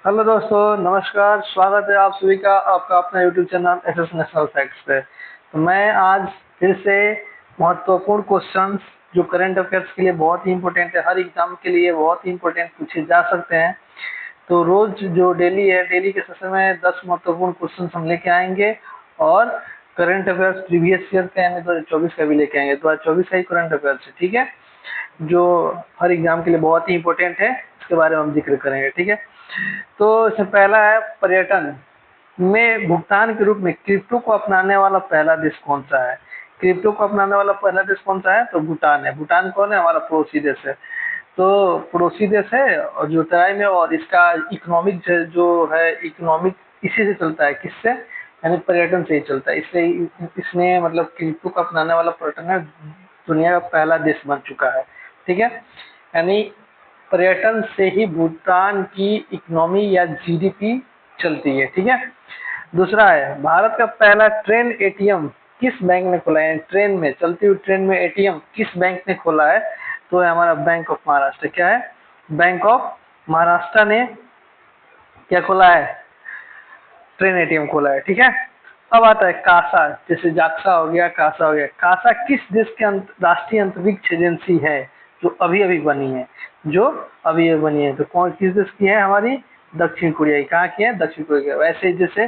Hello दोस्तों, नमस्कार। स्वागत है आप सभी का आपका अपना YouTube channel SS national facts पे। तो मैं आज फिर से महत्वपूर्ण क्वेश्चंस जो करंट अफेयर्स के लिए बहुत ही इंपॉर्टेंट है, हर एग्जाम के लिए बहुत ही इंपॉर्टेंट पूछे जा सकते हैं। तो रोज जो डेली है, डेली के सेशन में 10 महत्वपूर्ण क्वेश्चन हम लेके आएंगे और करंट अफेयर्स प्रीवियस ईयर का यानी 2024 का भी लेके आएंगे। 2024 का ही करंट अफेयर्स है, ठीक है, जो हर एग्जाम के लिए बहुत ही इंपॉर्टेंट है, इसके बारे में हम जिक्र करेंगे, ठीक है। तो इसमें पहला है, पर्यटन में भुगतान के रूप में क्रिप्टो को अपनाने वाला पहला देश कौन सा है? क्रिप्टो को अपनाने वाला पहला देश कौन सा है? तो भूटान है। भूटान कौन है? हमारा पड़ोसी देश है। तो पड़ोसी देश है और जो तराई में, और इसका इकोनॉमिक जो है, इकोनॉमिक इसी से चलता है। किससे? यानी पर्यटन से ही चलता है। इससे इसने मतलब क्रिप्टो को अपनाने वाला पर्यटन है, दुनिया का पहला देश बन चुका है, ठीक है। यानी पर्यटन से ही भूटान की इकोनॉमी या जीडीपी चलती है, ठीक है। दूसरा है, भारत का पहला ट्रेन एटीएम किस बैंक ने खोला है? ट्रेन में, चलती हुई ट्रेन में एटीएम किस बैंक ने खोला है? तो है हमारा बैंक ऑफ महाराष्ट्र। क्या है? बैंक ऑफ महाराष्ट्र ने क्या खोला है? ट्रेन एटीएम खोला है, ठीक है। अब आता है कासा, जैसे जाक्सा हो गया, कासा हो गया। कासा किस देश की राष्ट्रीय अंतरिक्ष एजेंसी है जो अभी अभी बनी है? जो अभी अभी बनी है, तो कौन किस देश की है? हमारी दक्षिण कोरिया की। कहाँ की है? दक्षिण कोरिया की। वैसे जैसे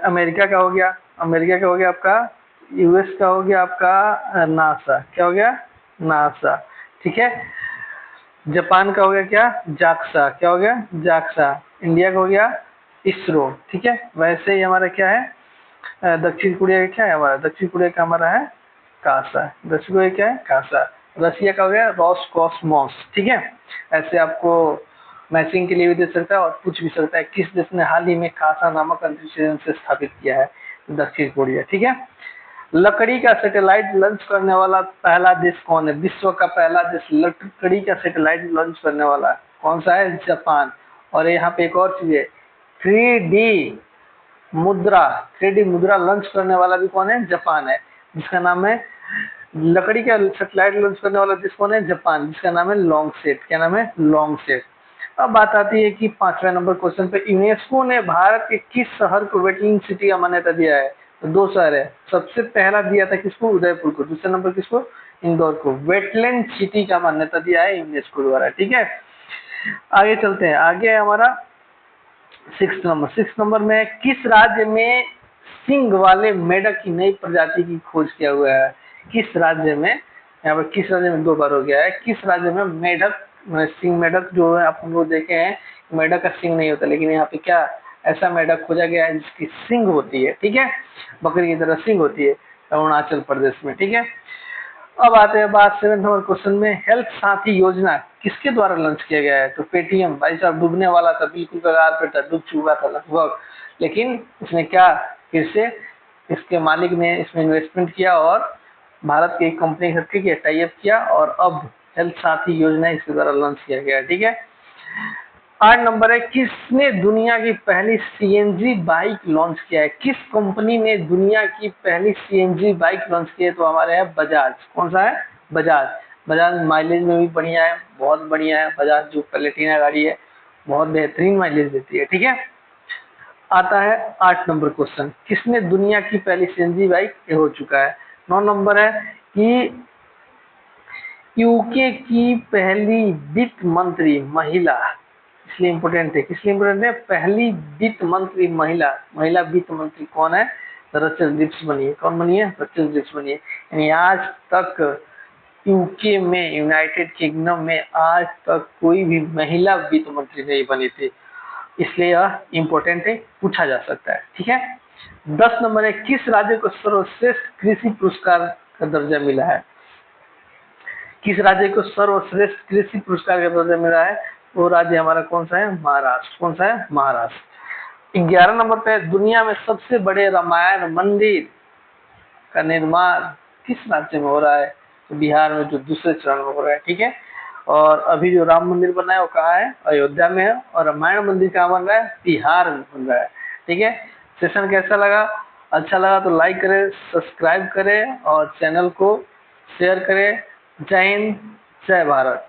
अमेरिका का हो गया, अमेरिका का हो गया आपका, यूएस का हो गया आपका नासा। क्या हो गया? नासा, ठीक है। जापान का हो गया क्या? जाक्सा। क्या हो गया? जाक्सा। इंडिया का हो गया इसरो, ठीक है। वैसे ही हमारा क्या है, दक्षिण कोरिया का क्या है? हमारा दक्षिण कोरिया का हमारा है कासा। दक्षिण कोरिया क्या है? कासा। रसिया का हो गया रोसकॉसमॉस, ठीक है। ऐसे आपको मैचिंग के लिए भी दे सकता है और पूछ भी सकता है किस देश ने हाल ही में कासा नामक अंतरिक्ष एजेंसी स्थापित किया है? दक्षिण कोरिया, ठीक है। लकड़ी का सैटेलाइट लॉन्च करने वाला पहला देश कौन है? विश्व का पहला देश लकड़ी का सैटेलाइट लॉन्च करने वाला कौन सा है? जापान। और यहाँ पे एक और चीज है, 3D मुद्रा, 3D मुद्रा लॉन्च करने वाला भी कौन है? जापान है, जिसका नाम है, लकड़ी का सैटेलाइट लॉन्च करने वाला देश कौन है? जापान, जिसका नाम है लॉन्गसेट। क्या नाम है? लॉन्गसेट। अब बात आती है कि 5वें नंबर क्वेश्चन पे, यूनेस्को ने भारत के किस शहर को वेटलैंड सिटी का मान्यता दिया है? तो 2 शहर है। सबसे पहला दिया था किसको? उदयपुर को। दूसरे नंबर किसको? इंदौर को। वेटलैंड सिटी का मान्यता दिया है यूनेस्को द्वारा, ठीक है। आगे चलते हैं, आगे है हमारा 6 नंबर में, किस राज्य में सिंग वाले मेढक की नई प्रजाति की खोज किया हुआ है? किस राज्य में? यहाँ पर किस राज्य में 2 बार हो गया है। किस राज्य में मेढक, सिंग मेढक जो है, आप लोग देखे हैं मेढक का सिंग नहीं होता, लेकिन यहाँ पे क्या ऐसा मेढक खोजा गया है जिसकी सिंग होती है, ठीक है, बकरी की तरह सिंग होती है, अरुणाचल प्रदेश में, ठीक है। अब आते हैं बात 7 नंबर क्वेश्चन में, हेल्थ साथी योजना किसके द्वारा लॉन्च किया गया है? तो पेटीएम। भाई साहब डूबने वाला था, बिल्कुल कगार पे था, डूब चुका था लगभग, लेकिन इसने क्या, फिर से इसके मालिक ने इसमें इन्वेस्टमेंट किया और भारत की एक कंपनी के साथ किया, टाई अप किया, और अब हेल्थ साथी योजना इसके द्वारा लॉन्च किया गया है, ठीक है। 8 नंबर है, किसने दुनिया की पहली सीएनजी बाइक लॉन्च किया है? किस कंपनी ने दुनिया की पहली सीएनजी बाइक लॉन्च की है? तो हमारे है बजाज। कौन सा है? बजाज। बजाज माइलेज में भी बढ़िया है, बहुत बढ़िया है। बजाज जो प्लेटिना गाड़ी है, बहुत बेहतरीन माइलेज देती है, ठीक है। आता है 8 नंबर क्वेश्चन, किसने दुनिया की पहली सीएनजी बाइक? ये हो चुका है। 9 नंबर है कि यूके की पहली वित्त मंत्री महिला, इसलिए इम्पोर्टेंट है, किसलिए इम्पोर्टेंट है? पहली वित्त मंत्री महिला, महिला वित्त मंत्री कौन है? रचल गिब्स बनी है। कौन बनी है? रचल गिब्स बनी है। यानी आज तक यूके में, यूनाइटेड किंगडम में आज तक कोई भी महिला वित्त मंत्री नहीं बनी थी, इसलिए यह इम्पोर्टेंट है, पूछा जा सकता है, ठीक है। 10 नंबर है, किस राज्य को सर्वश्रेष्ठ कृषि पुरस्कार का दर्जा मिला है? किस राज्य को सर्वश्रेष्ठ कृषि पुरस्कार का दर्जा मिला है? वो राज्य हमारा कौन सा है? महाराष्ट्र। कौन सा है? महाराष्ट्र। 11 नंबर पे, दुनिया में सबसे बड़े रामायण मंदिर का निर्माण किस राज्य में हो रहा है? तो बिहार में, जो दूसरे चरण में हो रहा है, ठीक है। और अभी जो राम मंदिर बना है वो कहाँ है? अयोध्या में है। और रामायण मंदिर कहाँ बन रहा है? बिहार में बन रहा है, ठीक है। सेशन कैसा लगा? अच्छा लगा तो लाइक करें, सब्सक्राइब करें और चैनल को शेयर करें। जय हिंद, जय भारत।